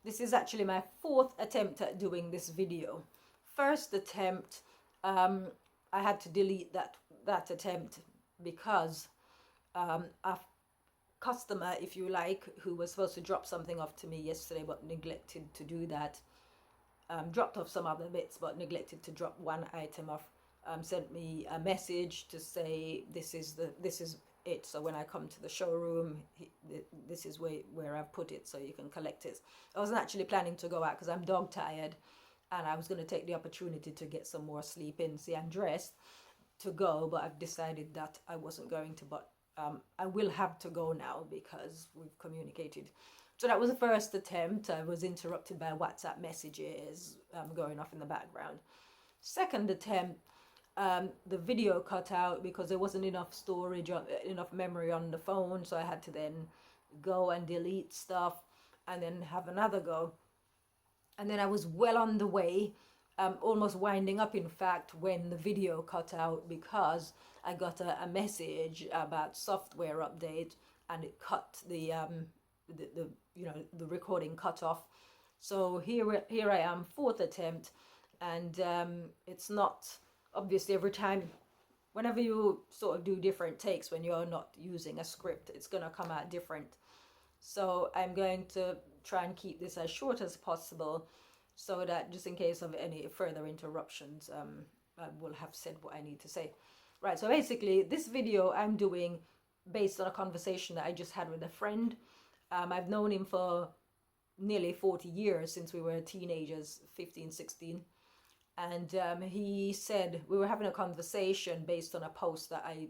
this is actually my fourth attempt at doing this video. First attempt, I had to delete that attempt because a customer, if you like, who was supposed to drop something off to me yesterday but neglected to do that, dropped off some other bits but neglected to drop one item off, sent me a message to say this is it. So when I come to the showroom, this is where I've put it, so you can collect it. I wasn't actually planning to go out because I'm dog tired, and I was going to take the opportunity to get some more sleep in. See, I'm dressed to go, but I've decided that I wasn't going to. But I will have to go now because we've communicated. So that was the first attempt. I was interrupted by WhatsApp messages going off in the background. Second attempt, the video cut out because there wasn't enough storage, enough memory on the phone, so I had to then go and delete stuff and then have another go. And then I was well on the way, almost winding up in fact, when the video cut out because I got a message about software update, and it cut the recording cut off. So here I am, fourth attempt, and it's not, obviously every time, whenever you sort of do different takes when you're not using a script, it's going to come out different. So I'm going to try and keep this as short as possible, so that just in case of any further interruptions, I will have said what I need to say. Right, so basically this video I'm doing based on a conversation that I just had with a friend. I've known him for nearly 40 years, since we were teenagers, 15, 16. And he said, we were having a conversation based on a post that I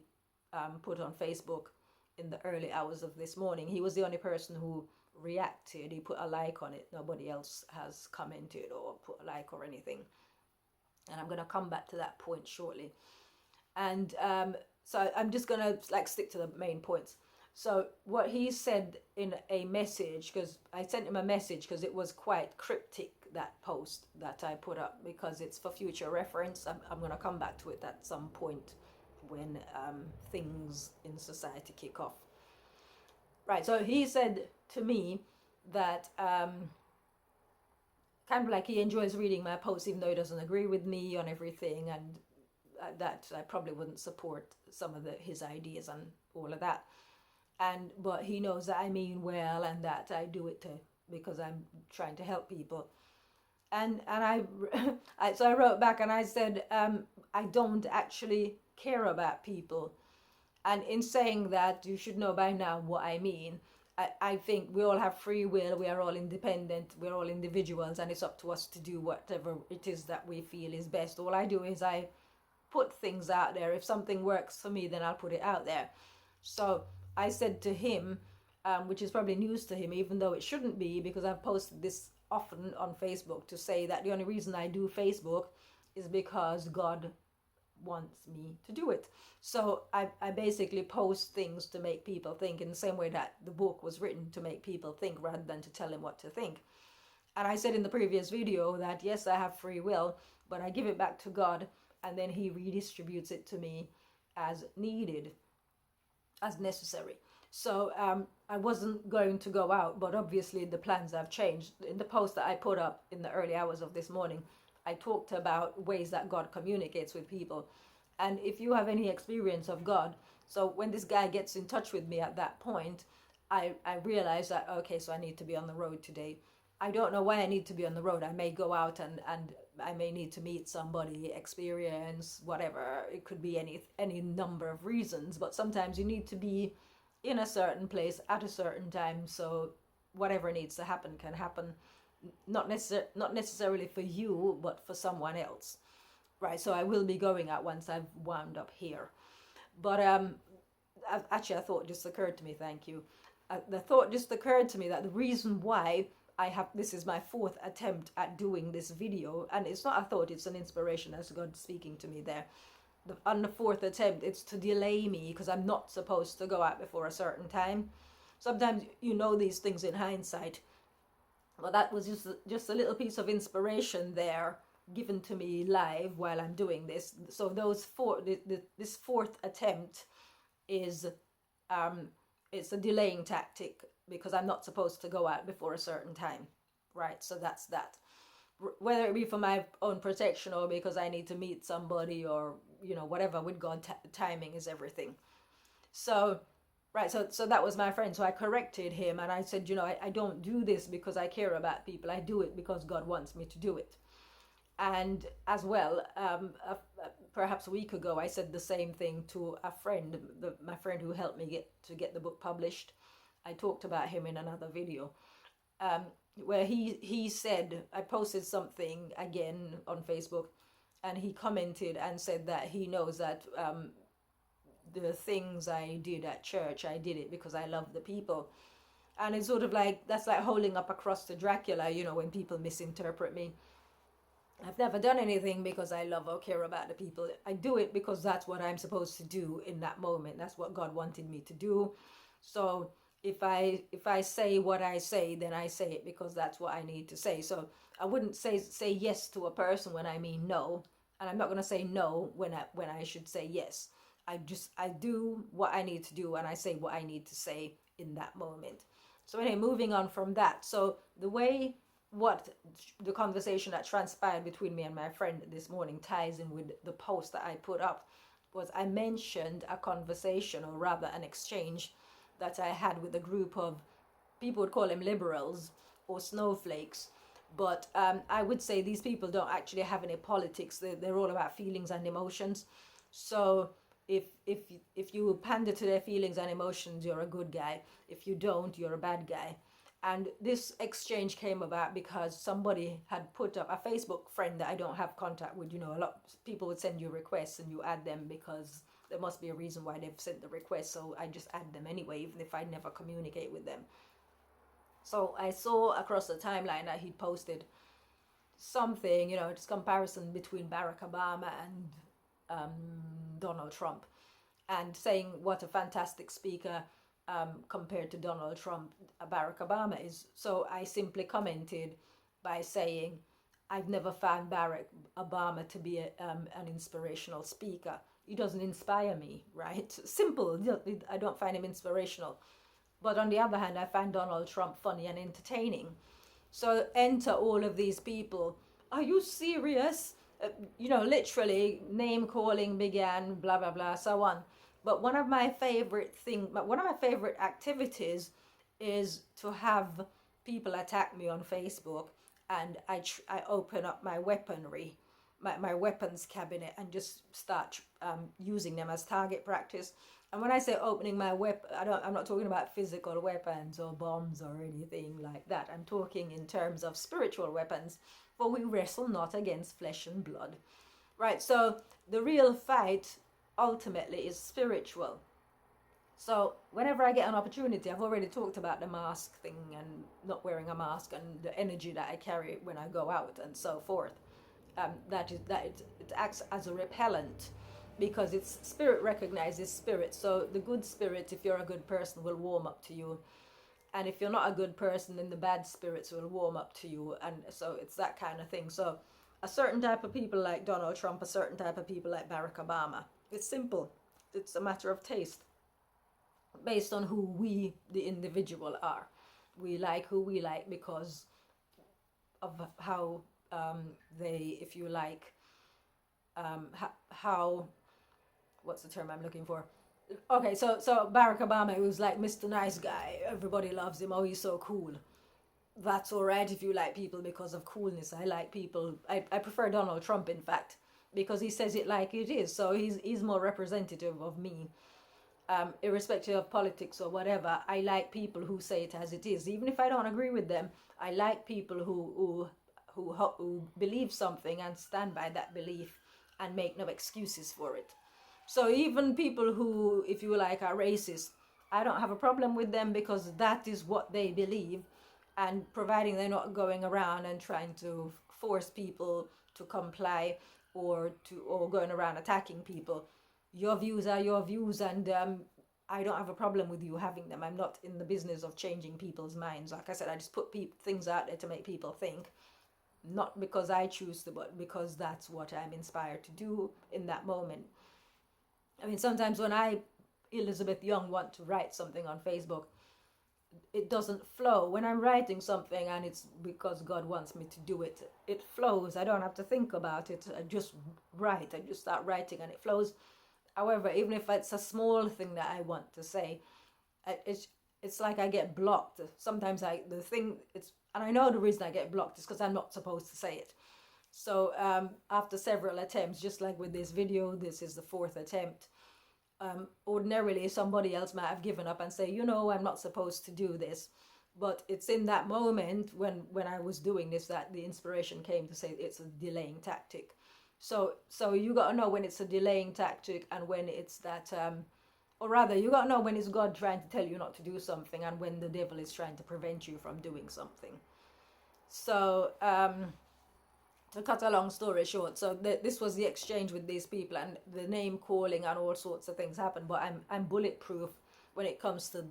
put on Facebook in the early hours of this morning. He was the only person who reacted. He put a like on it. Nobody else has commented or put a like or anything. And I'm going to come back to that point shortly. And so I'm just going to stick to the main points. So what he said in a message, because I sent him a message because it was quite cryptic, that post that I put up, because it's for future reference. I'm going to come back to it at some point when things in society kick off. Right, so he said to me that kind of like he enjoys reading my posts, even though he doesn't agree with me on everything, and that I probably wouldn't support some of his ideas and all of that. But he knows that I mean well, and that I do it because I'm trying to help people. And so I wrote back and I said, I don't actually care about people. And in saying that, you should know by now what I mean. I think we all have free will. We are all independent. We're all individuals, and it's up to us to do whatever it is that we feel is best. All I do is I put things out there. If something works for me, then I'll put it out there. So I said to him, which is probably news to him, even though it shouldn't be, because I've posted this often on Facebook, to say that the only reason I do Facebook is because God wants me to do it. So I basically post things to make people think, in the same way that the book was written to make people think rather than to tell them what to think. And I said in the previous video that yes, I have free will, but I give it back to God, and then he redistributes it to me as needed, as necessary. So I wasn't going to go out, but obviously the plans have changed. In the post that I put up in the early hours of this morning, I talked about ways that God communicates with people. And if you have any experience of God, so when this guy gets in touch with me at that point, I realized that, okay, so I need to be on the road today. I don't know why I need to be on the road. I may go out and I may need to meet somebody, experience, whatever. It could be any number of reasons, but sometimes you need to be in a certain place at a certain time, so whatever needs to happen can happen, not necessarily for you, but for someone else. Right, so I will be going out once I've wound up here. But actually, a thought just occurred to me, thank you. The thought just occurred to me that the reason why this is my fourth attempt at doing this video, and it's not a thought, it's an inspiration as God speaking to me there. On the fourth attempt, it's to delay me, because I'm not supposed to go out before a certain time. Sometimes you know these things in hindsight. Well, that was just a little piece of inspiration there, given to me live while I'm doing this. So this fourth attempt is it's a delaying tactic, because I'm not supposed to go out before a certain time. right? So that's that. Whether it be for my own protection or because I need to meet somebody or, whatever, with God, timing is everything. So, right, so that was my friend. So I corrected him and I said, I don't do this because I care about people. I do it because God wants me to do it. And as well, perhaps a week ago, I said the same thing to a friend, my friend who helped me get the book published. I talked about him in another video, where he said, I posted something again on Facebook, and he commented and said that he knows that the things I did at church, I did it because I love the people. And it's sort of like, that's like holding up a cross to Dracula, when people misinterpret me. I've never done anything because I love or care about the people. I do it because that's what I'm supposed to do in that moment. That's what God wanted me to do. So if I say what I say, then I say it because that's what I need to say. So I wouldn't say yes to a person when I mean no, and I'm not going to say no when I should say yes. I do what I need to do, and I say what I need to say in that moment. So anyway, moving on from that. So what the conversation that transpired between me and my friend this morning ties in with the post that I put up was I mentioned a conversation, or rather an exchange, that I had with a group of, people would call them liberals or snowflakes, but I would say these people don't actually have any politics. They're all about feelings and emotions. So if you pander to their feelings and emotions, you're a good guy. If you don't, you're a bad guy. And this exchange came about because somebody had put up, a Facebook friend that I don't have contact with. A lot of people would send you requests and you add them because there must be a reason why they've sent the request. So I just add them anyway, even if I never communicate with them. So I saw across the timeline that he posted something, this comparison between Barack Obama and Donald Trump, and saying what a fantastic speaker compared to Donald Trump, Barack Obama is. So I simply commented by saying, I've never found Barack Obama to be an inspirational speaker. He doesn't inspire me, right? Simple. I don't find him inspirational. But on the other hand, I find Donald Trump funny and entertaining. So enter all of these people. Are you serious? Literally name calling began, blah, blah, blah, so on. But one of my favorite activities is to have people attack me on Facebook, and I open up my weaponry, my weapons cabinet, and just start using them as target practice. And when I say opening my weapon, I'm not talking about physical weapons or bombs or anything like that. I'm talking in terms of spiritual weapons, for we wrestle not against flesh and blood. Right, so the real fight ultimately is spiritual. So whenever I get an opportunity, I've already talked about the mask thing and not wearing a mask and the energy that I carry when I go out and so forth. It acts as a repellent, because it's spirit recognizes spirit. So the good spirit, if you're a good person, will warm up to you, and if you're not a good person, then the bad spirits will warm up to you. And so it's that kind of thing. So a certain type of people like Donald Trump, a certain type of people like Barack Obama. It's simple. It's a matter of taste, based on who we, the individual, are. We like who we like because of how they, if you like, how, what's the term I'm looking for? Okay, so Barack Obama, who's like Mr. Nice Guy. Everybody loves him. Oh, he's so cool. That's all right if you like people because of coolness. I like people. I prefer Donald Trump, in fact, because he says it like it is. So he's more representative of me. Irrespective of politics or whatever, I like people who say it as it is. Even if I don't agree with them, I like people who believe something and stand by that belief and make no excuses for it. So even people who, if you like, are racist, I don't have a problem with them because that is what they believe. And providing they're not going around and trying to force people to comply or going around attacking people, your views are your views, and I don't have a problem with you having them. I'm not in the business of changing people's minds. Like I said, I just put things out there to make people think, not because I choose to, but because that's what I'm inspired to do in that moment. I mean, sometimes when I, Elizabeth Young, want to write something on Facebook, it doesn't flow. When I'm writing something and it's because God wants me to do it, it flows. I don't have to think about it. I just write. I just start writing and it flows. However, even if it's a small thing that I want to say, it's like I get blocked. Sometimes and I know the reason I get blocked is because I'm not supposed to say it. So after several attempts, just like with this video, this is the fourth attempt. Ordinarily somebody else might have given up and say, I'm not supposed to do this. But it's in that moment when I was doing this that the inspiration came to say it's a delaying tactic. So you got to know when it's a delaying tactic and when it's that, or rather, you got to know when it's God trying to tell you not to do something and when the devil is trying to prevent you from doing something. So, to cut a long story short, so this was the exchange with these people, and the name calling and all sorts of things happened. But I'm bulletproof when it comes to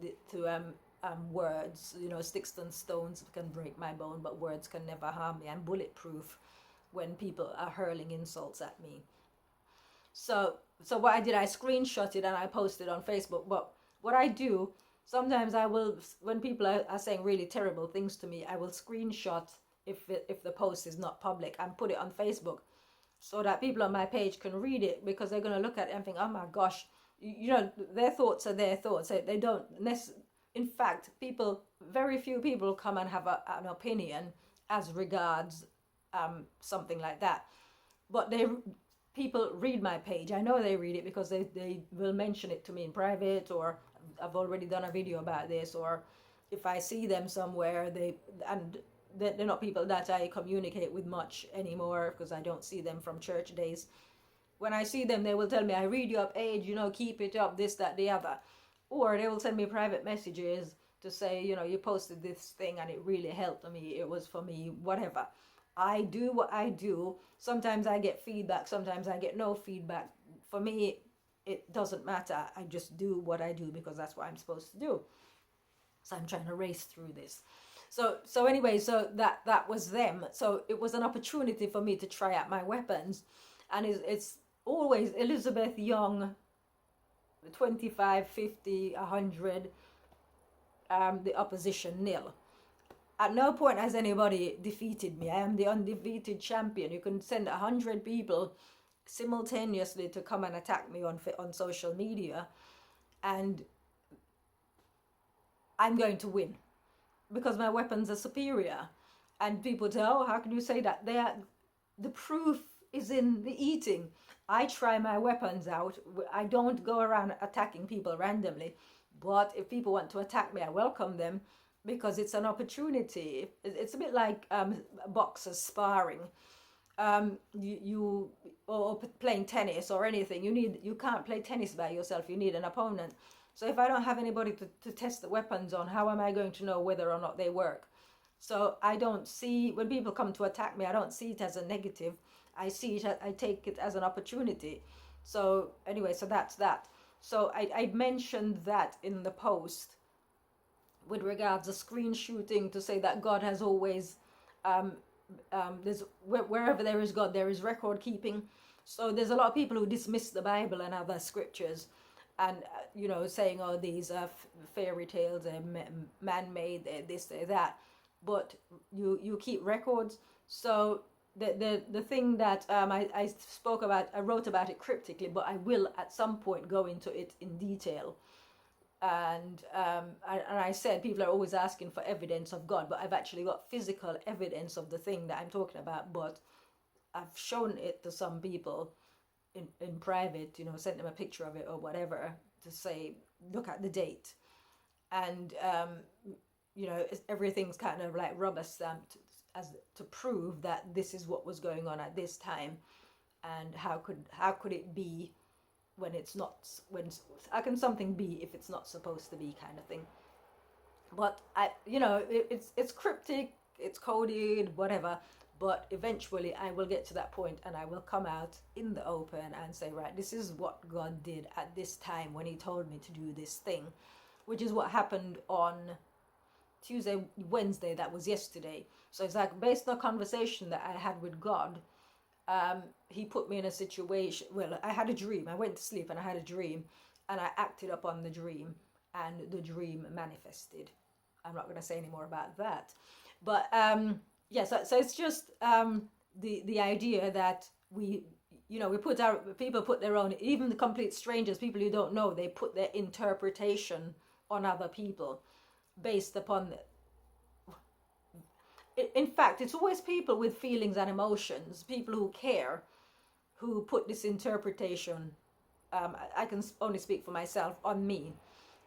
words. Sticks and stones can break my bone, but words can never harm me. I'm bulletproof when people are hurling insults at me. So what I did, I screenshot it and I posted on Facebook. But what I do, sometimes I will, when people are saying really terrible things to me, I will screenshot if the post is not public and put it on Facebook so that people on my page can read it, because they're going to look at it and think, oh my gosh, their thoughts are their thoughts. They don't necessarily, in fact, very few people come and have an opinion as regards something like that. But people read my page. I know they read it because they will mention it to me in private, or I've already done a video about this, or if I see them somewhere, they're not people that I communicate with much anymore because I don't see them from church days. When I see them, they will tell me, I read your page, keep it up, this, that, the other. Or they will send me private messages to say, you posted this thing and it really helped me, it was for me, whatever. I do what I do. Sometimes I get feedback, sometimes I get no feedback. For me, it doesn't matter. I just do what I do because that's what I'm supposed to do. So I'm trying to race through this. So anyway, so that was them. So it was an opportunity for me to try out my weapons. And it's always Elizabeth Young, 25, 50, 100, the opposition nil. At no point has anybody defeated me. I am the undefeated champion. You can send 100 people simultaneously to come and attack me on social media, and I'm going to win because my weapons are superior. And people say, oh, how can you say that? The proof is in the eating. I try my weapons out. I don't go around attacking people randomly. But if people want to attack me, I welcome them because it's an opportunity. It's a bit like boxers sparring. Or playing tennis or anything. You can't play tennis by yourself. You need an opponent. So if I don't have anybody to test the weapons on, how am I going to know whether or not they work? So I don't see, when people come to attack me, I don't see it as a negative. I take it as an opportunity. So anyway, so that's that. So I mentioned that in the post with regards to screen shooting, to say that God has always, wherever there is God, there is record keeping. So there's a lot of people who dismiss the Bible and other scriptures and, saying, oh, these are fairy tales, man-made, this, that. But you keep records. So the thing that I spoke about, I wrote about it cryptically, but I will at some point go into it in detail. And I said people are always asking for evidence of God, but I've actually got physical evidence of the thing that I'm talking about. But I've shown it to some people in private, sent them a picture of it or whatever to say, look at the date. And everything's kind of like rubber stamped as to prove that this is what was going on at this time, and how could it be when it's not, how can something be if it's not supposed to be, kind of thing. But it's cryptic, it's coded, whatever, but eventually I will get to that point and I will come out in the open and say, right, this is what God did at this time when he told me to do this thing, which is what happened on Tuesday, Wednesday, that was yesterday. So it's like based on a conversation that I had with God, he put me in a situation, well, I had a dream. I went to sleep and I had a dream and I acted upon the dream and the dream manifested. I'm not going to say any more about that. But yeah, so it's just the idea that we put our people put their own, even the complete strangers, people you don't know, they put their interpretation on other people based upon. In fact, it's always people with feelings and emotions, people who care, who put this interpretation. I can only speak for myself, on me.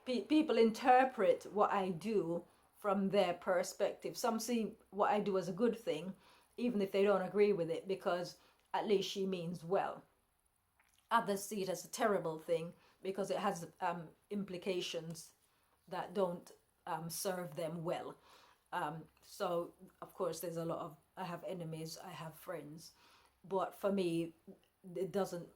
People interpret what I do from their perspective. Some see what I do as a good thing, even if they don't agree with it, because at least she means well. Others see it as a terrible thing because it has implications that don't serve them well. So of course there's a lot of, I have enemies, I have friends, but for me it doesn't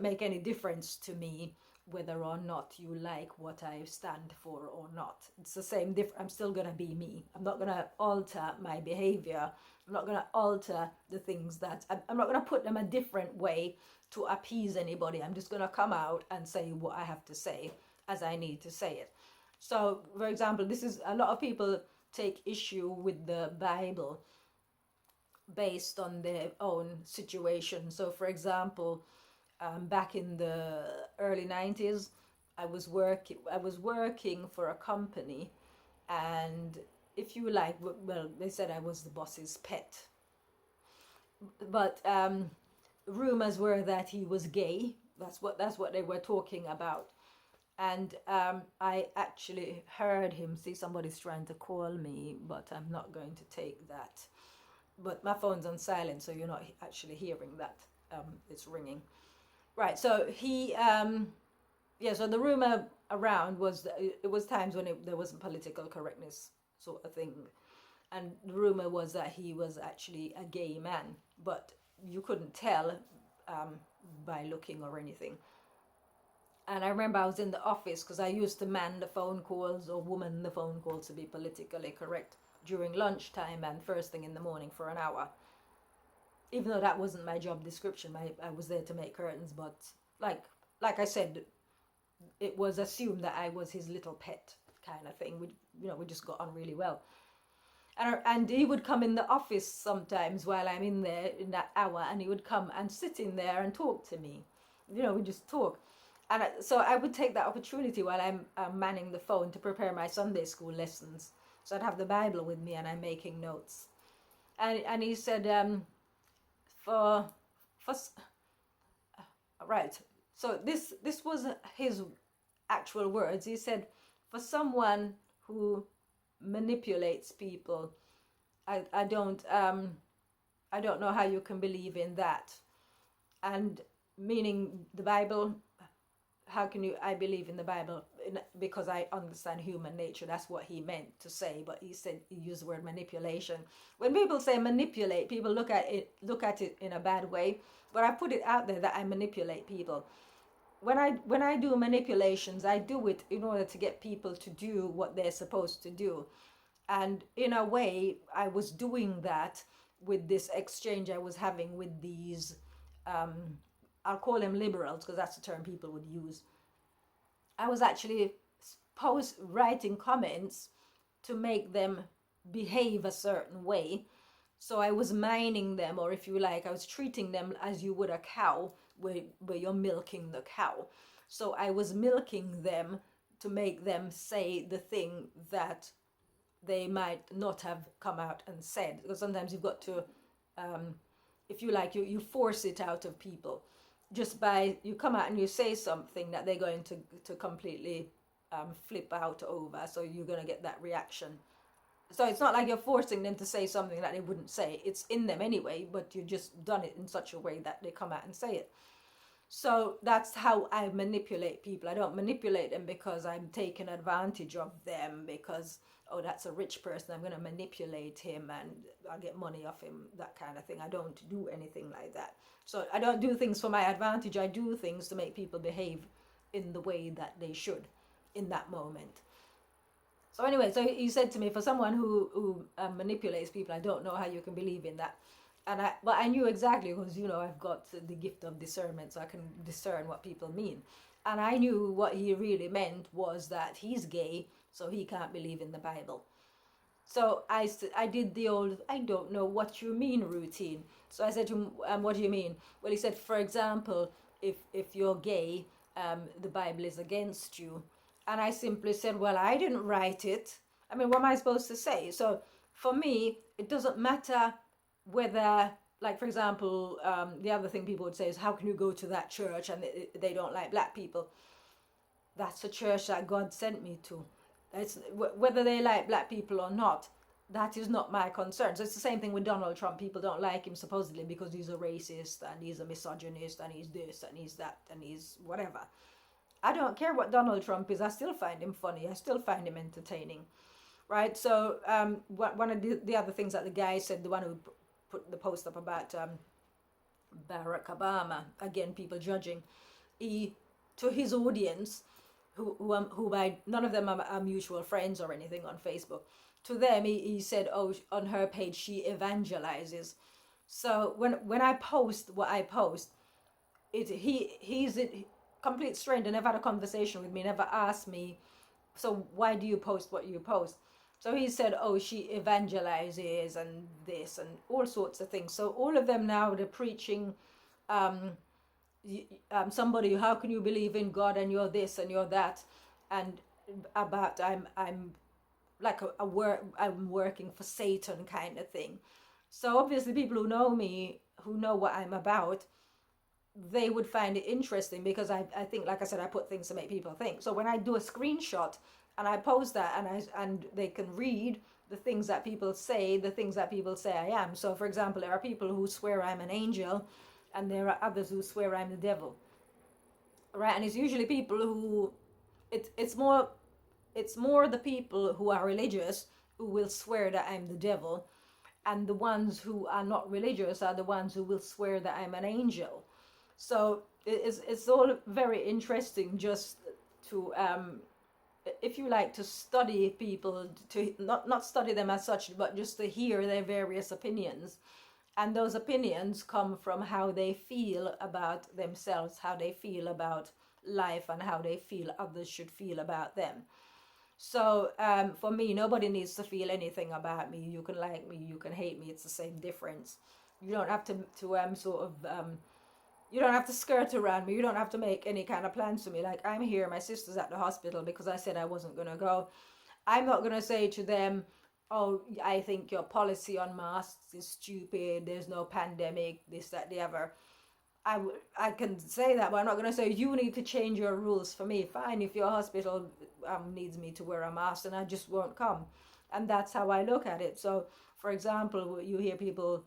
make any difference to me whether or not you like what I stand for or not. It's the same I'm still gonna be me. I'm not gonna alter my behavior. I'm not gonna alter the things that I'm not gonna put them a different way to appease anybody. I'm just gonna come out and say what I have to say as I need to say it. So for example, this is, a lot of people take issue with the Bible based on their own situation. So for example, back in the early 90s, I was working for a company, and if you like, well, they said I was the boss's pet, but rumors were that he was gay. That's what they were talking about. And I actually heard him see, somebody's trying to call me, but I'm not going to take that. But my phone's on silent, so you're not actually hearing that. It's ringing. Right, so he, so the rumor around was that it was times when there wasn't political correctness sort of thing. And the rumor was that he was actually a gay man, but you couldn't tell by looking or anything. And I remember I was in the office, because I used to man the phone calls or woman the phone calls, to be politically correct, during lunchtime and first thing in the morning for an hour. Even though that wasn't my job description, I was there to make curtains, but like I said, it was assumed that I was his little pet kind of thing. We just got on really well. And he would come in the office sometimes while I'm in there in that hour, and he would come and sit in there and talk to me. We just talk. And so I would take that opportunity while I'm manning the phone to prepare my Sunday school lessons. So I'd have the Bible with me and I'm making notes. And he said, right. So this was his actual words. He said, for someone who manipulates people, I don't know how you can believe in that. And meaning the Bible. How can I believe in the Bible? Because I understand human nature. That's what he meant to say. But he used the word manipulation. When people say manipulate, people look at it in a bad way. But I put it out there that I manipulate people. When I do manipulations, I do it in order to get people to do what they're supposed to do. And in a way, I was doing that with this exchange I was having with these I'll call them liberals, because that's the term people would use. I was actually writing comments to make them behave a certain way. So I was mining them, or if you like, I was treating them as you would a cow, where you're milking the cow. So I was milking them to make them say the thing that they might not have come out and said. Because sometimes you've got to, if you like, you force it out of people. Just by, you come out and you say something that they're going to completely flip out over, so you're going to get that reaction. So it's not like you're forcing them to say something that they wouldn't say. It's in them anyway, but you just done it in such a way that they come out and say it. So that's how I manipulate people. I don't manipulate them because I'm taking advantage of them, because, oh, that's a rich person, I'm going to manipulate him and I'll get money off him, that kind of thing. I don't do anything like that. So I don't do things for my advantage. I do things to make people behave in the way that they should in that moment. So anyway, so he said to me, for someone who manipulates people, I don't know how you can believe in that. But I knew exactly, because I've got the gift of discernment, so I can discern what people mean. And I knew what he really meant was that he's gay, so he can't believe in the Bible. So I did the old, I don't know what you mean routine. So I said to him, what do you mean? Well, he said, for example, if you're gay, the Bible is against you. And I simply said, well, I didn't write it. I mean, what am I supposed to say? So for me, it doesn't matter whether, like, for example, the other thing people would say is, how can you go to that church and they don't like black people? That's a church that God sent me to. It's, whether they like black people or not, that is not my concern. So it's the same thing with Donald Trump. People don't like him supposedly because he's a racist and he's a misogynist and he's this and he's that and he's whatever. I don't care what Donald Trump is. I still find him funny. I still find him entertaining, right? So one of the other things that the guy said, the one who put the post up about Barack Obama, again, people judging, he, to his audience, who by none of them are mutual friends or anything on Facebook, to them he said, oh, on her page she evangelizes. So when I post what I post, he's a complete stranger, never had a conversation with me, never asked me, so why do you post what you post? So he said, oh, she evangelizes and this and all sorts of things. So all of them now, they're preaching somebody, how can you believe in God and you're this and you're that, and about I'm like I'm working for Satan kind of thing. So obviously people who know me, who know what I'm about, they would find it interesting because I think, like I said, I put things to make people think. So when I do a screenshot and I post that and they can read the things that people say, the things that people say I am. So for example, there are people who swear I'm an angel and there are others who swear I'm the devil, right? And it's usually people who it's more the people who are religious who will swear that I'm the devil, and the ones who are not religious are the ones who will swear that I'm an angel. So it's all very interesting just to if you like to study people, to not study them as such, but just to hear their various opinions. And those opinions come from how they feel about themselves, how they feel about life, and how they feel others should feel about them. So for me, nobody needs to feel anything about me. You can like me, you can hate me. It's the same difference. You don't have to you don't have to skirt around me. You don't have to make any kind of plans for me. Like, I'm here, my sister's at the hospital because I said I wasn't going to go. I'm not going to say to them, oh, I think your policy on masks is stupid, there's no pandemic, this, that, the other. I can say that, but I'm not going to say you need to change your rules for me. Fine, if your hospital needs me to wear a mask, then I just won't come. And that's how I look at it. So, for example, you hear people,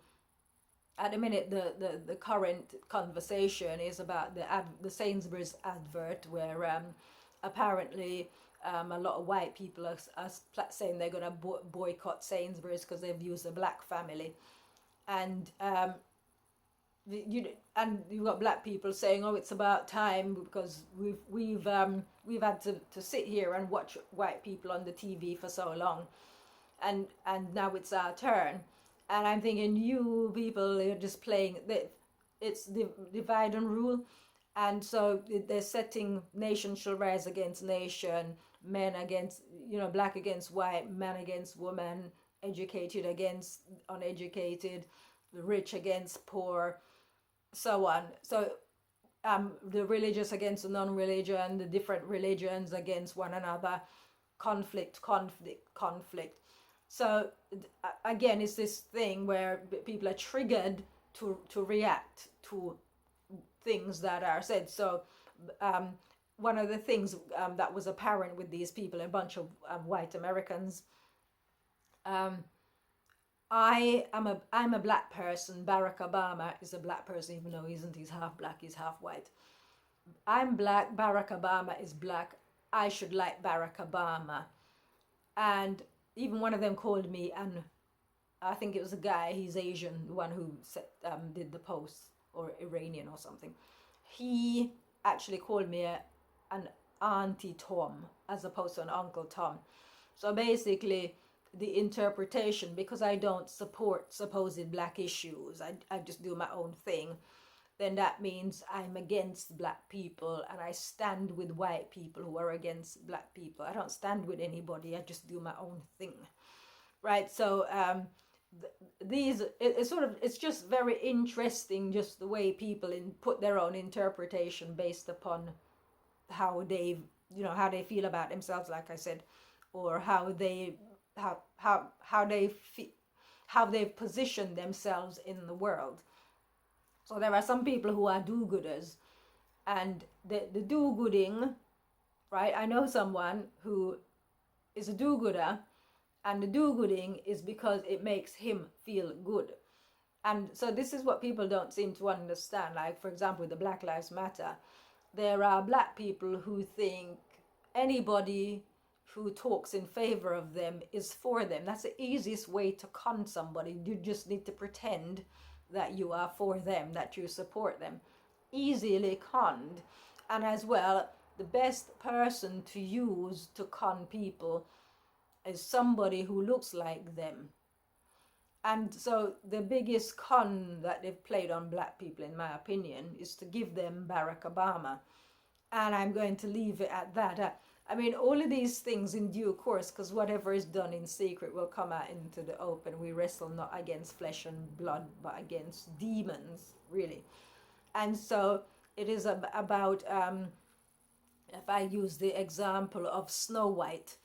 at the minute, the current conversation is about the Sainsbury's advert, where apparently a lot of white people are saying they're going to boycott Sainsbury's because they've used a black family, and you've got black people saying, oh, it's about time because we've had to sit here and watch white people on the TV for so long, and now it's our turn. And I'm thinking, you people are just playing, it's the divide and rule. And so they're setting nation shall rise against nation, men against, black against white, man against woman, educated against uneducated, the rich against poor, so on. So the religious against the non-religion, the different religions against one another, conflict. So again, it's this thing where people are triggered to react to things that are said. So one of the things that was apparent with these people, a bunch of white Americans, I'm a black person. Barack Obama is a black person, even though he isn't. He's half black, he's half white. I'm black, Barack Obama is black. I should like Barack Obama. And even one of them called me, and I think it was a guy, he's Asian, the one who did the post, or Iranian or something. He actually called me an Auntie Tom as opposed to an Uncle Tom. So basically, the interpretation, because I don't support supposed black issues, I just do my own thing, then that means I'm against black people and I stand with white people who are against black people. I don't stand with anybody, I just do my own thing, right? So it's just very interesting, just the way people put their own interpretation based upon how they, how they feel about themselves, like I said, or how they how they've positioned themselves in the world. So there are some people who are do-gooders, and the do-gooding, right? I know someone who is a do-gooder, and the do-gooding is because it makes him feel good. And so this is what people don't seem to understand. Like, for example, with the Black Lives Matter, there are black people who think anybody who talks in favor of them is for them. That's the easiest way to con somebody. You just need to pretend that you are for them, that you support them. Easily conned. And as well, the best person to use to con people is somebody who looks like them. And so the biggest con that they've played on black people, in my opinion, is to give them Barack Obama. And I'm going to leave it at that. I mean, all of these things in due course, because whatever is done in secret will come out into the open. We wrestle not against flesh and blood, but against demons, really. And so it is about, if I use the example of Snow White,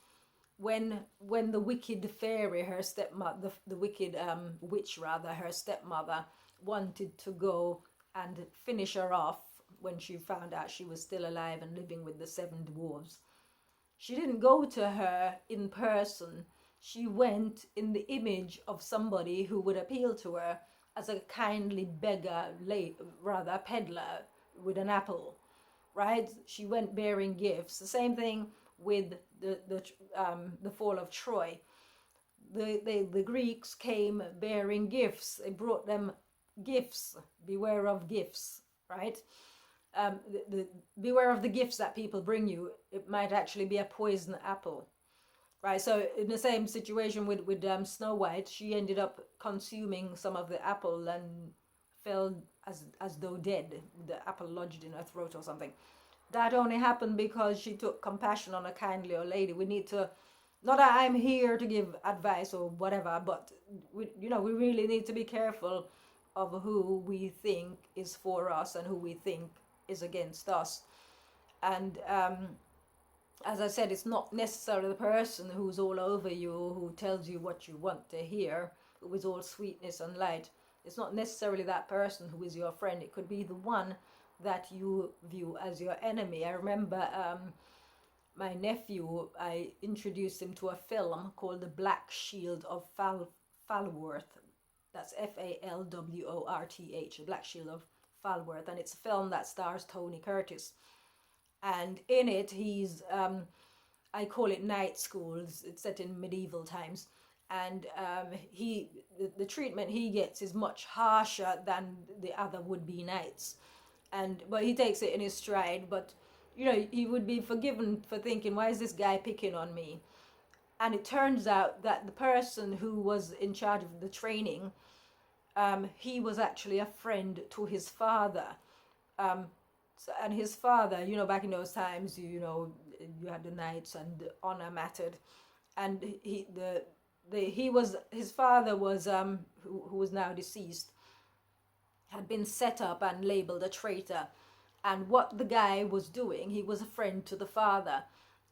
when the wicked fairy, her stepmother, the wicked witch rather, her stepmother, wanted to go and finish her off when she found out she was still alive and living with the 7 dwarves. She didn't go to her in person. She went in the image of somebody who would appeal to her as a kindly beggar, rather peddler with an apple, right? She went bearing gifts. The same thing with the fall of Troy. The Greeks came bearing gifts. They brought them gifts. Beware of gifts, right? Beware of the gifts that people bring you. It might actually be a poison apple, right? So in the same situation with Snow White, she ended up consuming some of the apple and fell as though dead. The apple lodged in her throat or something. That only happened because she took compassion on a kindly old lady. We need to, not that I'm here to give advice or whatever, but we really need to be careful of who we think is for us and who we think is against us. And as I said, it's not necessarily the person who's all over you, who tells you what you want to hear, who is all sweetness and light. It's not necessarily that person who is your friend. It could be the one that you view as your enemy. I remember my nephew, I introduced him to a film called The Black Shield of Falworth. That's Falworth, Black Shield of Falworth, and it's a film that stars Tony Curtis. And in it, he's, I call it night schools. It's set in medieval times. And the treatment he gets is much harsher than the other would-be knights. But he takes it in his stride. But, he would be forgiven for thinking, why is this guy picking on me? And it turns out that the person who was in charge of the training, he was actually a friend to his father. And his father, back in those times, you had the knights and the honor mattered. And his father was, who was now deceased, had been set up and labeled a traitor. And what the guy was doing, he was a friend to the father.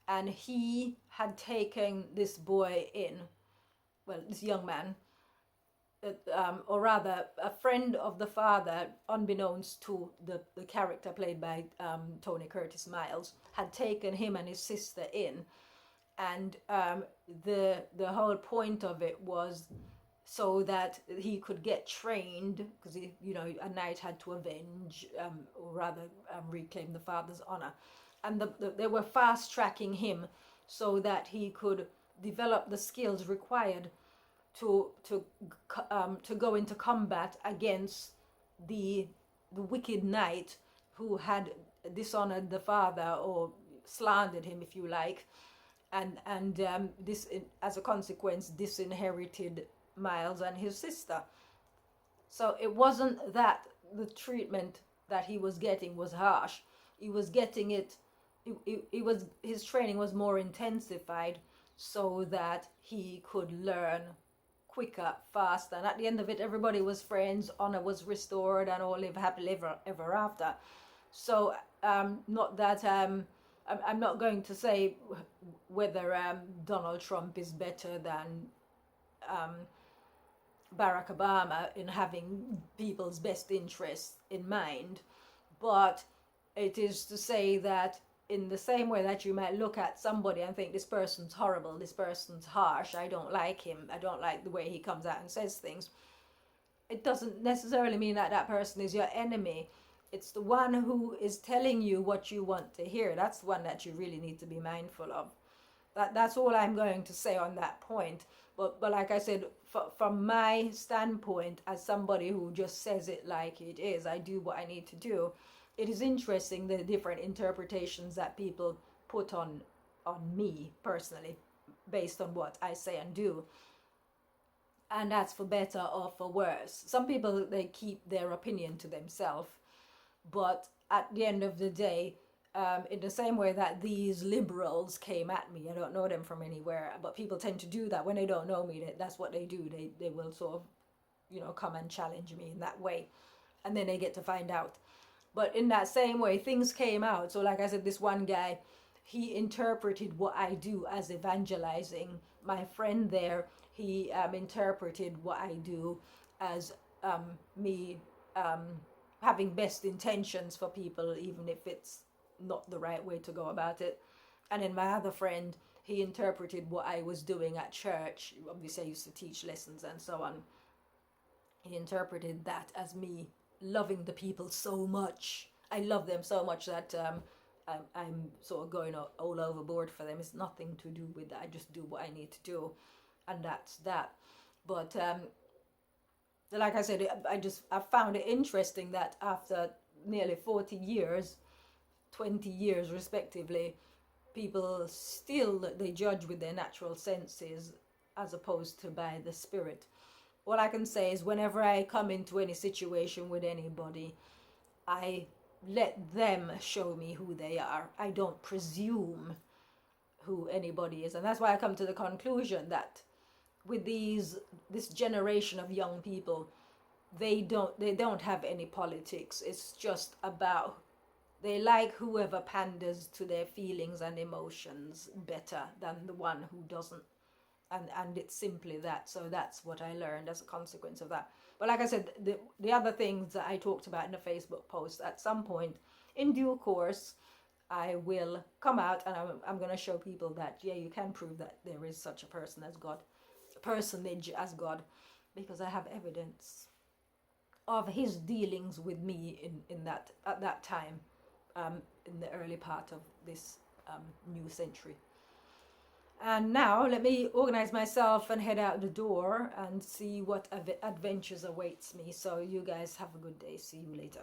And he had taken this boy in, this young man, or rather a friend of the father, unbeknownst to the character played by Tony Curtis Miles, had taken him and his sister in. And the whole point of it was so that he could get trained, because a knight had to avenge, or rather reclaim the father's honor. And they were fast tracking him so that he could develop the skills required to go into combat against the wicked knight who had dishonored the father, or slandered him, if you like, and this, as a consequence, disinherited Miles and his sister. So it wasn't that the treatment that he was getting was harsh. He was getting it, his training was more intensified so that he could learn quicker, faster. And at the end of it, everybody was friends, honor was restored, and all live happily ever after. So, not that I'm not going to say whether Donald Trump is better than um, Barack Obama in having people's best interests in mind, but it is to say that in the same way that you might look at somebody and think this person's horrible, this person's harsh, I don't like him, I don't like the way he comes out and says things, it doesn't necessarily mean that that person is your enemy. It's the one who is telling you what you want to hear. That's the one that you really need to be mindful of. That's all I'm going to say on that point. But like I said, from my standpoint, as somebody who just says it like it is, I do what I need to do. It is interesting the different interpretations that people put on me personally, based on what I say and do. And that's for better or for worse. Some people, they keep their opinion to themselves, but at the end of the day, in the same way that these liberals came at me, I don't know them from anywhere, but people tend to do that when they don't know me. That's what they do. They will sort of, come and challenge me in that way, and then they get to find out. But in that same way, things came out. So like I said, this one guy, he interpreted what I do as evangelizing. My friend there, he interpreted what I do as me having best intentions for people, even if it's not the right way to go about it. And then my other friend, he interpreted what I was doing at church. Obviously, I used to teach lessons and so on. He interpreted that as me loving the people so much. I love them so much that I'm sort of going all overboard for them. It's nothing to do with that. I just do what I need to do, and that's that. But like I said, I found it interesting that after nearly 40 years, 20 years respectively, people still, they judge with their natural senses as opposed to by the spirit. What I can say is whenever I come into any situation with anybody, I let them show me who they are. I don't presume who anybody is. And that's why I come to the conclusion that with this generation of young people, they don't have any politics. It's just about, they like whoever panders to their feelings and emotions better than the one who doesn't. And it's simply that. So that's what I learned as a consequence of that. But like I said, the other things that I talked about in the Facebook post, at some point in due course, I will come out and I'm going to show people that, yeah, you can prove that there is such a person as God, a personage as God, because I have evidence of his dealings with me in that at that time, in the early part of this new century. And now let me organize myself and head out the door and see what adventures awaits me. So you guys have a good day. See you later.